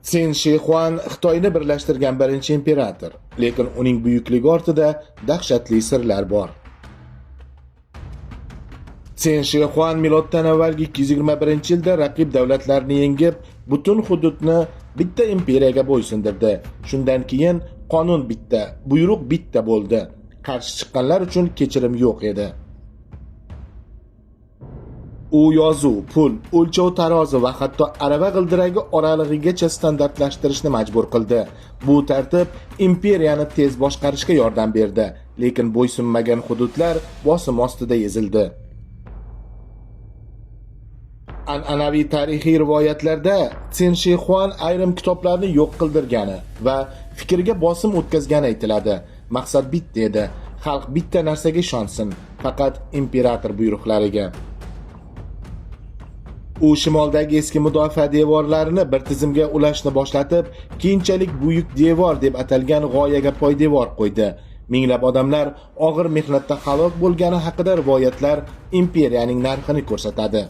Sin Shi Huan Xitoyni birlashtirgan birinchi imperator, lekin uning buyukligi ortida dahshatli sirlar bor. Sin Shi Huan miloddan avvalgi 221-yilda raqib davlatlarni yengib, butun hududni bitta imperiyaga bo'ysundirdi. Shundan keyin qonun bitta, buyruq bitta bo'ldi. Qarshi chiqqanlar uchun kechirim yo'q edi. U yozuv, pul, o'lchov tarozi va hatto arava g'ildiragi oralig'igacha standartlashtirishni majbur qildi. Bu tartib imperiyani tez boshqarishga yordam berdi, lekin bo'ysunmagan hududlar bosim ostida ezildi. An'anaviy tarixiy rivoyatlarda Sin Shi Huan ayrim kitoblarni yo'q qildirgani va fikrga bosim o'tkazgani aytiladi. Maqsad bitta edi: xalq bitta narsaga ishonsin, faqat imperator buyruqlariga. U shimoldagi eski mudofaa devorlarini bir tizimga ulashni boshlatib, keyinchalik buyuk devor deb atalgan g'oyaga poydevor qo'ydi. Minglab odamlar og'ir mehnatda halok bo'lgani haqida rivoyatlar imperiyaning narxini ko'rsatadi.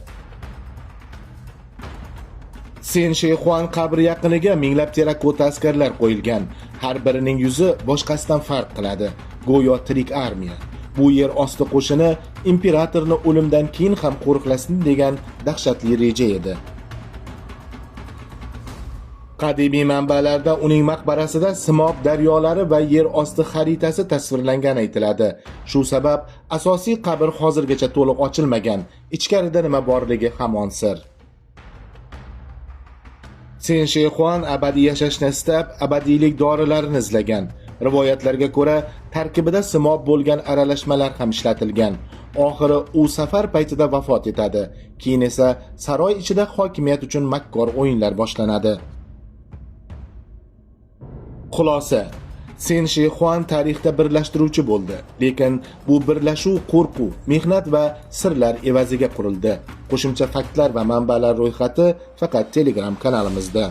Sin Shi Huan qabri yaqiniga minglab terakota askarlar qo'yilgan. Har birining yuzi boshqasidan farq qiladi. Go'yo tirik armiya. Bu yer osti qo'shini imperatorni o'limdan keyin ham qo'riqlasin degan dahshatli reja edi. Qadimiy manbalarda uning maqbarasida Simob daryolari va yer osti xaritasi tasvirlangani aytiladi. Shu sabab asosiy qabr hozirgacha to'liq ochilmagan. Ichkarida nima borligi hamon sir. Sin Shi Huan abadiy yashashni istab, abadiylik dorilarini izlagan. Rivoyatlarga ko'ra, tarkibida simob bo'lgan aralashmalar ham ishlatilgan. Oxiri u safar paytida vafot etadi. Keyin esa saroy ichida hokimiyat uchun makkor o'yinlar boshlanadi. Xulosa: Sin Shi Huan tarixda birlashtiruvchi bo'ldi, lekin bu birlashuv qo'rquv, mehnat va sirlar evaziga qurildi. Qo'shimcha faktlar va manbalar ro'yxati faqat Telegram kanalimizda.